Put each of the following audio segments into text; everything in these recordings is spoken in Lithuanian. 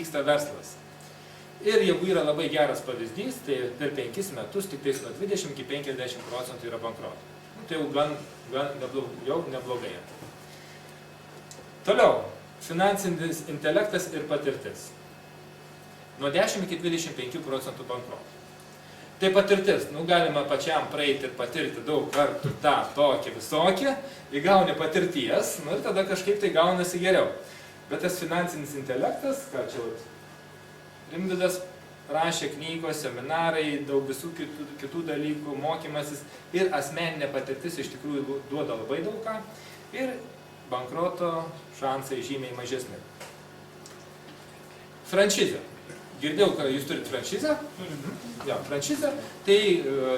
vyksta verslas. Ir jeigu yra labai geras pavyzdys, tai per 5 metus tik tais nuo 20 iki 50% yra bankrotų. Tai jau gan neblogai. Toliau, finansinis intelektas ir patirtis. Nuo 10 iki 25% bankrotų. Tai patirtis, galima pačiam praeiti ir patirti daug kartų tą, tokį, visokį, įgauni patirties, ir tada kažkaip tai gaunasi geriau. Bet tas finansinis intelektas, ką čia Rimvydas rašė knygos, seminarai, daug visų kitų dalykų, mokymasis ir asmeninė patirtis iš tikrųjų duoda labai daug ką ir bankroto šansai žymiai mažesni. Franšizė. Girdėjau, kad jūs turite franšizę? Ja, franšizę. Tai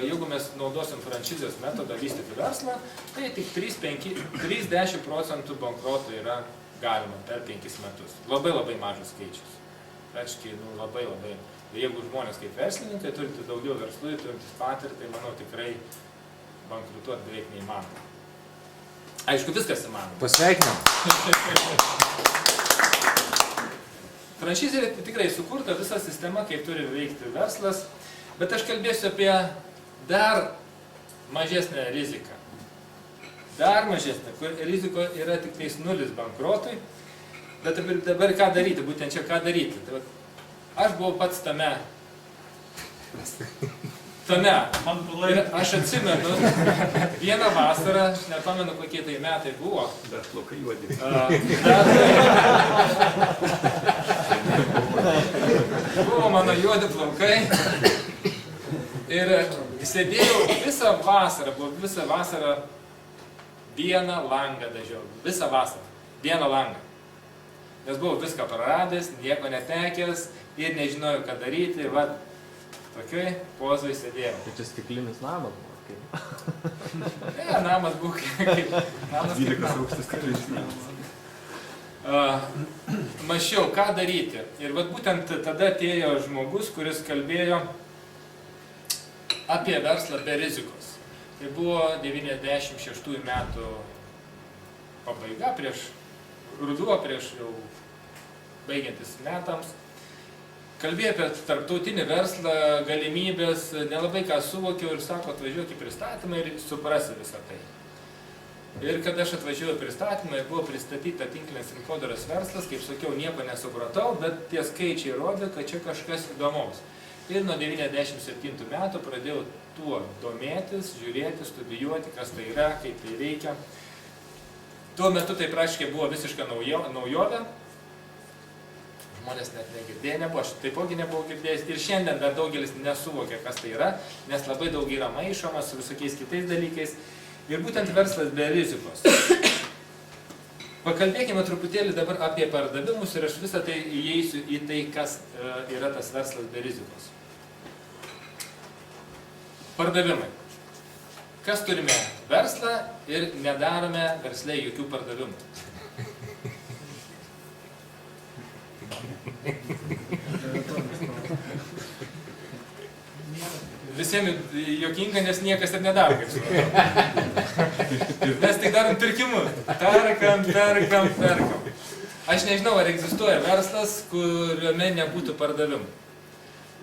jeigu mes naudosim franšizės metodą vystyti verslą, tai tik 3-10% bankrotų yra galima per 5 metus. Labai mažas skaičius. Reiškia, labai. Jeigu žmonės kaip verslininkai turite daugiau verslų, turintis patirtį, tai manau tikrai bankrutuoti beveik neįmanoma. Aišku, viskas įmanoma. Pasveikinam. Franšizė tikrai sukurta visa sistema, kaip turi veikti verslas, bet aš kalbėsiu apie dar mažesnę riziką. Dar mažesnė, kur riziko yra tik tais 0 bankrotui, bet dabar ką daryti, būtent čia ką daryti. Tai aš buvau pats tame. Ir aš atsimenu, vieną vasarą, nepamenu kokie tai metai buvo. Bet plaukai juodi. Buvo mano juodi plaukai. Ir sėdėjau visą vasarą vieną langą dažiau. Visą vasarą. Vieną langą. Nes buvau viską praradęs, nieko netekęs ir nežinojau, ką daryti. Tokioj pozoj sėdėjau. Tai čia stiklinis namas buvo, kaip? Ne, namas buvo kaip... 12 aukštas karalius. Mašiau, ką daryti. Ir būtent tada atėjo žmogus, kuris kalbėjo apie verslą be rizikos. Tai buvo 96 metų pabaiga, ruduo, prieš jau baigiantis metams. Kalbėjo apie tarptautinį verslą, galimybės, nelabai ką suvokiau ir sako, atvažiuok į pristatymą ir suprasi visą tai. Ir kada aš atvažiuoju į pristatymą ir buvo pristatyta tinklinės rinkodaros verslas, kaip sakiau, nieko nesupratau, bet tie skaičiai rodė, kad čia kažkas įdomaus. Ir nuo 97 metų pradėjau tuo domėtis, žiūrėti, studijuoti, kas tai yra, kaip tai veikia. Tuo metu tai praktiškai buvo visiška naujovė. Žmonės net negirdėjo, nebuvo, aš taipogi nebuvau girdėjęs ir šiandien dar daugelis nesuvokia, kas tai yra, nes labai daug yra maišoma su visokiais kitais dalykais ir būtent verslas be rizikos. Pakalbėkime truputėlį dabar apie pardavimus ir aš visą tai įeisiu į tai, kas yra tas verslas be rizikos. Pardavimai. Kas turime verslą ir nedarome versle jokių pardavimų. Visiems juokinga, nes niekas ir nedaro, kaip supratau. Mes tik darom pirkimus. Perkam. Aš nežinau, ar egzistuoja verslas, kuriame nebūtų pardavimų.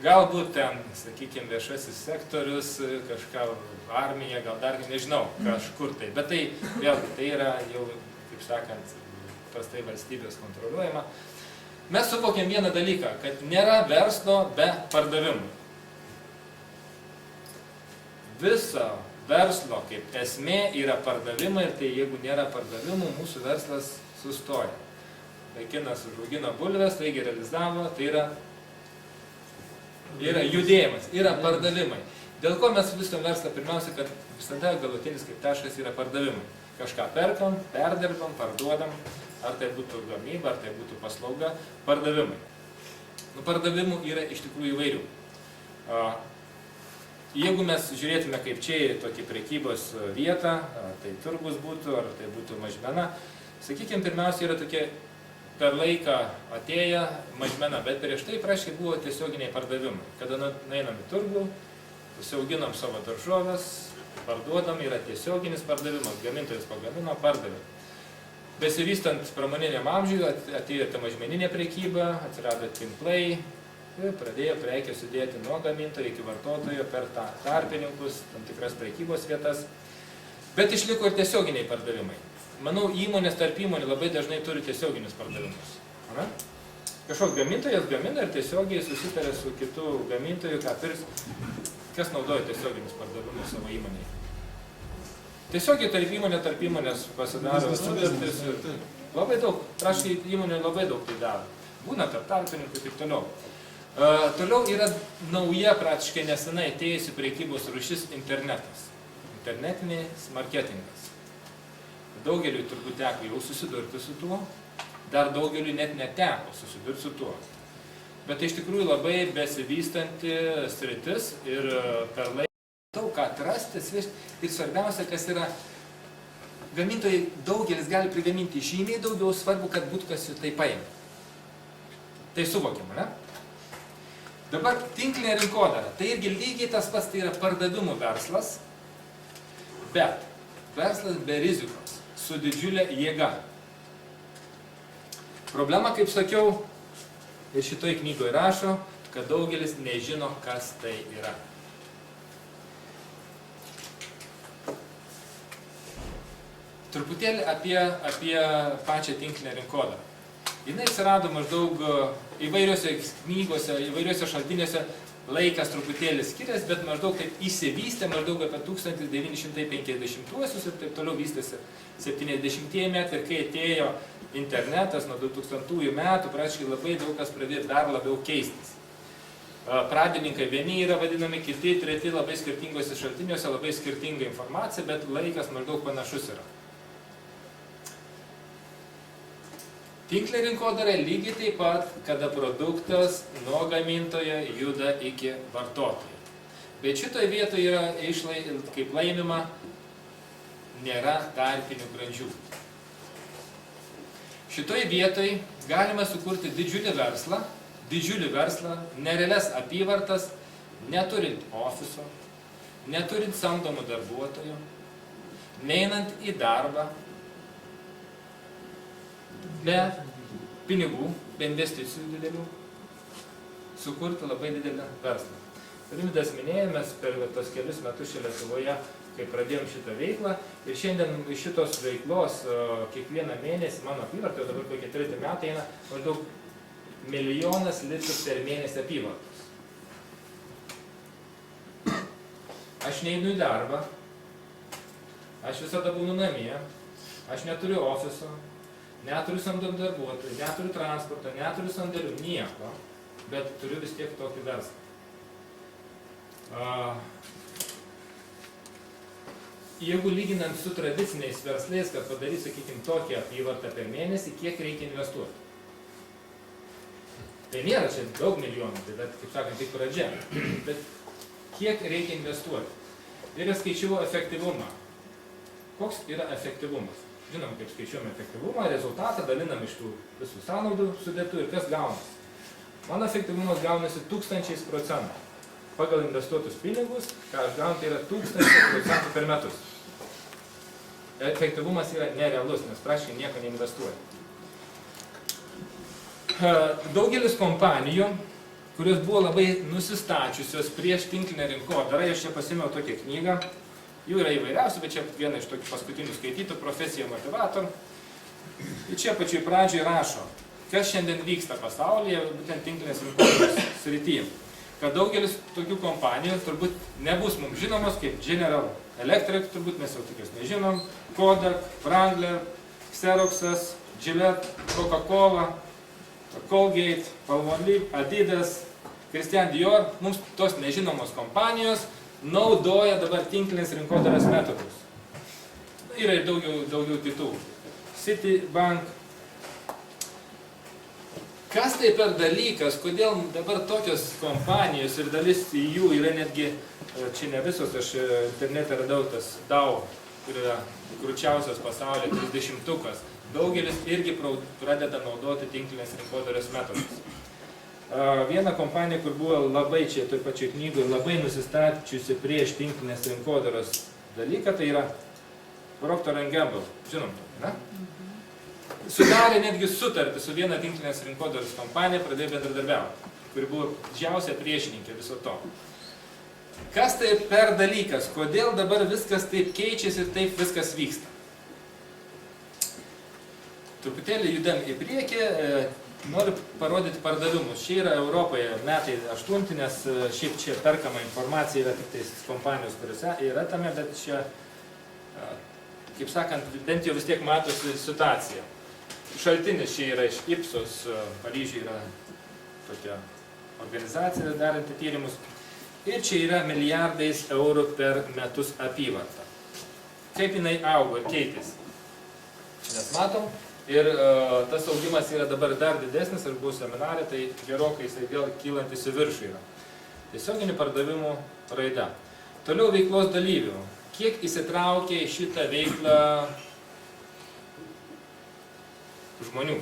Galbūt ten, sakykime, viešasis sektorius, kažką armija, gal dar nežinau, kažkur tai. Bet tai, vėlgi, tai yra jau, kaip sakant, prastai valstybės kontroliuojama. Mes suvokiam vieną dalyką, kad nėra verslo be pardavimų. Viso verslo kaip esmė yra pardavimai ir tai jeigu nėra pardavimų, mūsų verslas sustoja. Vaikinas užaugino bulves, taigi realizavo, tai yra judėjimas, yra pardavimai. Dėl ko mes visą verslą pirmiausia, kad visada galutinis kaip taškas yra pardavimai. Kažką perkam, perdirbam, parduodam, ar tai būtų gamyba, ar tai būtų paslauga, pardavimai. Pardavimų yra iš tikrųjų įvairių. Jeigu mes žiūrėtume kaip čia į tokį prekybos vietą, ar tai turgus būtų, ar tai būtų mažmena, sakykime, pirmiausia yra tokie per laiką atėję mažmena, bet prieš tai praškai buvo tiesioginiai pardavimai. Kada nueinam į turgų, pasiauginam savo daržoves, parduodam, yra tiesioginis pardavimas, gamintojas pagamino, pardavė. Besivystant pramoniniam amžiui atėjo ta mažmeninė prekyba, atsirado tinklai ir pradėjo prekės sudėti nuo gamintojo iki vartotojo per tarpininkus, tam tikras prekybos vietas. Bet išliko ir tiesioginiai pardavimai. Manau, įmonės tarp įmonių labai dažnai turi tiesioginius pardavimus. Ana? Kažkoks gamintojas gamina ir tiesiogiai susitarė su kitu gamintoju, ką pirks, kas naudoja tiesioginius pardavimus savo įmonėje. Tiesiogiai tarp įmonės pasidaro sutartis. Labai daug, praškai įmonė labai daug tai daro. Būna tarp tarpininkų ir taip toliau. Toliau yra nauja, praktiškai nesenai atėjusi prekybos rūšis internetas. Internetinis marketingas. Daugeliui turbūt teko jau susidurti su tuo, dar daugeliui net neteko susidurti su tuo. Bet tai iš tikrųjų labai besivystanti sritis ir per laiką daug ką atrasti, ir svarbiausia, kas yra, gamintojai daugelis gali prigaminti žymiai daugiau, svarbu, kad būtų kas jų tai paėmė. Tai suvokiama, ne? Dabar tinklinė rinkodara, tai irgi lygiai tas pats, tai yra pardavimų verslas, bet verslas be rizikos, su didžiulė jėga. Problema, kaip sakiau, ir šitoj knygoje rašo, kad daugelis nežino, kas tai yra. Truputėlį apie pačią tinklinę rinkodarą. Jis atsirado maždaug įvairiuose knygose, įvairiuose šaltiniuose, laikas truputėlį skiriasi, bet maždaug taip įsivystė maždaug apie 1950-uosius ir taip toliau vystėsi 70-ieji metai, ir kai atėjo internetas nuo 2000-ųjų metų, praktiškai labai daug kas pradėjo dar labiau keistis. Pradininkai vieni yra vadinami, kiti, treti labai skirtingose šaltiniuose, labai skirtinga informacija, bet laikas maždaug panašus yra. Tinklinė rinkodara lygiai taip pat, kada produktas nuo gamintojo juda iki vartotojo. Bet šitoje vietoje yra, kaip laimima, nėra tarpinių grandžių. Šitoje vietoje galima sukurti didžiulį verslą, nerealias apyvartas, neturint ofiso, neturint samdomų darbuotojų, neinant į darbą, be pinigų, be investicijų didelių, sukurti labai didelį verslą. Rimvydas minėjo, mes per tos kelius metus čia Lietuvoje, kai pradėjom šitą veiklą, ir šiandien iš šitos veiklos kiekvieną mėnesį, mano apyvartoje, dabar kokie 3 metai eina, maždaug 1 milijonas litrų per mėnesį apyvartos. Aš neinu į darbą, aš visada būnu namie, aš neturiu ofiso, neturiu samdomų darbuotojų, neturiu transporto, neturiu sandėlių, nieko, bet turiu vis tiek tokį verslą. Jeigu lyginant su tradiciniais verslais, kad padarys, sakykime, tokią apyvartą per mėnesį, kiek reikia investuoti? Tai nėra čia daug milijonų, tai bet, kaip sakant, tik pradžia. Bet kiek reikia investuoti? Ir skaičiavau efektyvumą. Koks yra efektyvumas? Žinom, kaip skaičiuojame efektyvumą, rezultatą dalinam iš tų visų sąnaudų sudėtų ir kas gaunasi. Mano efektyvumas gaunasi 1000%. Pagal investuotus pinigus, ką aš gaunu, tai yra 1000% per metus. Efektyvumas yra nerealus, nes praškai nieko neinvestuoja. Daugelis kompanijų, kurios buvo labai nusistačiusios prieš tinklinę rinkodarą, aš čia pasimiau tokią knygą, jų yra įvairiausių, bet čia viena iš tokių paskutinių skaitytų, profesija motivator. Ir čia pačioj pradžioj rašo, kas šiandien vyksta pasaulyje, būtent tinklinės rinkodaros srityje. Kad daugelis tokių kompanijų turbūt nebus mums žinomos, kaip General Electric, turbūt mes jau tokios nežinom, Kodak, Wrangler, Xeroxas, Gillette, Coca-Cola, Colgate, Palmolive, Adidas, Christian Dior, mums tos nežinomos kompanijos naudoja dabar tinklinės rinkodaros metodus. Yra ir daugiau kitų. Citibank. Kas tai per dalykas, kodėl dabar tokios kompanijos ir dalis jų yra netgi, čia ne visos, aš internete radau tas Dow, kur yra krūčiausias pasaulyje 30-ukas. Daugelis irgi pradeda naudoti tinklinės rinkodaros metodus. Viena kompanija, kur buvo labai čia toj pačioj knygoje, labai nusistačiusi prieš tinklinės rinkodaros dalyką, tai yra Procter & Gamble. Žinom, ne? sudarė netgi sutartį su viena tinklinės rinkodaros kompanija, pradėjo bendradarbiauti, kuri buvo didžiausia priešininkė viso to. Kas tai per dalykas? Kodėl dabar viskas taip keičiasi ir taip viskas vyksta? Truputėlį judam į priekį, noriu parodyti pardavimus. Čia yra Europoje metai 8, nes šiaip čia perkama informacija yra tik tais kompanijos, kuriuose yra tame, bet čia, kaip sakant, bent jau vis tiek matosi situacija. Šaltinis čia yra iš Ipsos, Paryžiuje yra tokia organizacija daranti tyrimus. Ir čia yra milijardais eurų per metus apyvarta. Kaip jinai augo ir keitėsi? Čia mes matom. Ir tas augimas yra dabar dar didesnis, ir bus seminarė, tai gerokai jisai vėl kylantis į viršų yra. Tiesioginių pardavimų raida. Toliau veiklos dalyvių. Kiek įsitraukia į šitą veiklą žmonių?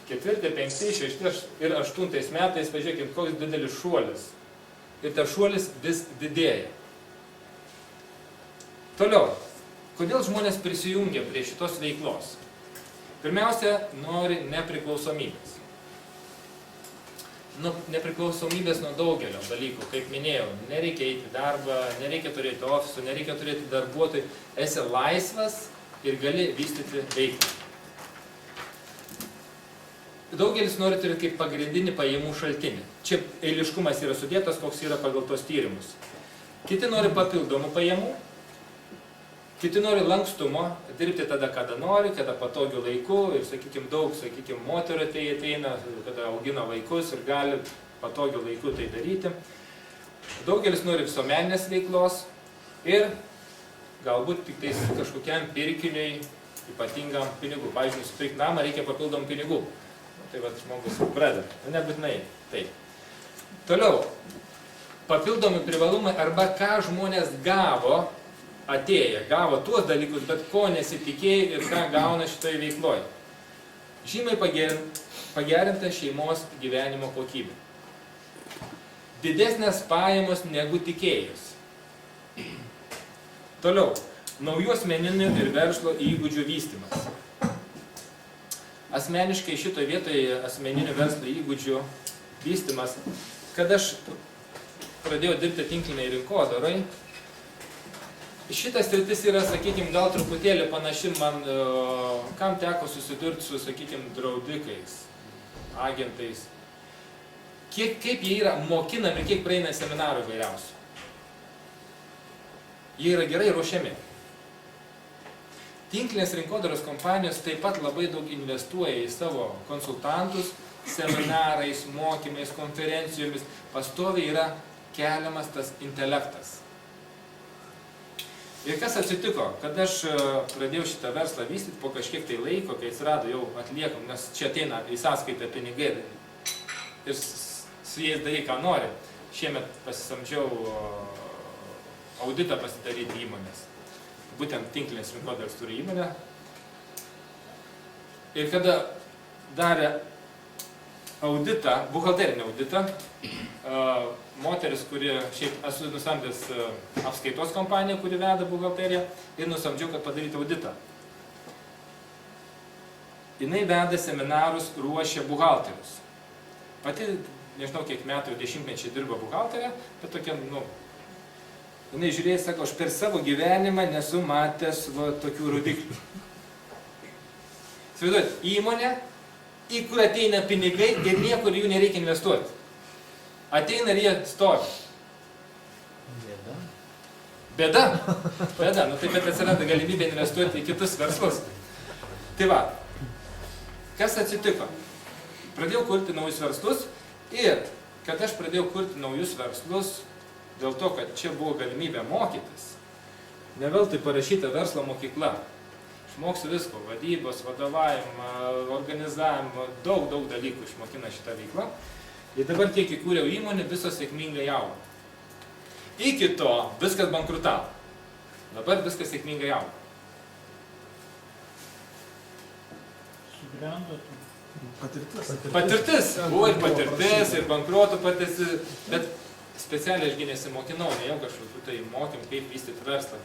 4, 5, 6 ir 8 metais, pažiūrėkime, koks didelis šuolis. Ir tas šuolis vis didėja. Toliau. Kodėl žmonės prisijungia prie šitos veiklos? Pirmiausia, nori nepriklausomybės. Nepriklausomybės nuo daugelio dalykų, kaip minėjau, nereikia eiti į darbą, nereikia turėti ofisų, nereikia turėti darbuotojų, esi laisvas ir gali vystyti veiklą. Daugelis nori turėti kaip pagrindinį pajamų šaltinį. Čia eiliškumas yra sudėtas, koks yra pagal tos tyrimus. Kiti nori papildomų pajamų. Kiti nori lankstumo, dirbti tada, kada nori, kada patogiu laiku ir, sakykime, daug, sakykime, moterų tai ateina, kada augina vaikus ir gali patogiu laiku tai daryti. Daugelis nori visuomeninės veiklos ir galbūt tik tais kažkokiam pirkiniui ypatingam pinigų. Pavyzdžiui, nusipirkti namą reikia papildomų pinigų. Tai va, žmogus pradeda. Nebūtinai. Taip. Toliau. Papildomi privalumai arba ką žmonės gavo, atėję, gavo tuos dalykus, bet ko nesitikėjo ir ką gauna šitoje veikloje. Žymiai pagerinta šeimos gyvenimo kokybė. Didesnės pajamos negu tikėjus. Toliau. Naujų asmeninių ir verslo įgūdžių vystymas. Asmeniškai šitoje vietoje asmeninių verslo įgūdžių vystymas, kad aš pradėjau dirbti tinkliniai rinkodarai, šitas sritis yra, sakykime, gal truputėlį panaši man, kam teko susidurti su, sakykime, draudikais, agentais. Kaip jie yra mokinami, kiek praeina seminarų vairiausių. Jie yra gerai ruošiami. Tinklinės rinkodaros kompanijos taip pat labai daug investuoja į savo konsultantus, seminarais, mokymais, konferencijomis. Pastoviai yra keliamas tas intelektas. Ir kas atsitiko, kad aš pradėjau šitą verslą vystyti po kažkiek tai laiko, kai atsirado jau atliekam, nes čia ateina į sąskaitą pinigai ir su jais darai ką nori. Šiemet pasisamdžiau auditą pasidaryti įmonės. Būtent tinklinės rinkodaros turi įmonę. Ir kada darė auditą, buhalterinį auditą, moteris, kuri šiaip esu nusamdęs apskaitos kompaniją, kuri veda buhalteriją, ir nusamdžiau, kad padaryti auditą. Jinai veda seminarus, ruošia buhalterius. Pati, nežinau, kiek metų, jau 10 dirba buhalterė, bet tokia, jinai žiūrėjo, sako, aš per savo gyvenimą nesu matęs tokių rodiklių. Įsivaizduojat, įmonė, į kur ateina pinigai ir niekur jų nereikia investuoti. Ateina ir jie stovi. Bėda? Bėda. Tai bet atsiranda galimybė investuoti į kitus verslus. Tai va, kas atsitiko? Pradėjau kurti naujus verslus ir kad aš pradėjau kurti naujus verslus, dėl to, kad čia buvo galimybė mokytis, ne veltui parašyta verslo mokykla. Išmoksiu visko, vadybos, vadovavimą, organizavimą, daug dalykų išmokina šitą veiklą. Ir dabar kiek įkūriau įmonę, visos sėkmingai auga. Iki to viskas bankrutavo. Dabar viskas sėkmingai auga. Patirtis. Buvo ir patirtis, ir bankruotų patirtis, bet specialiai ašgi nesimokinau, ne jau kažkokių tai mokym, kaip vystyti verslą.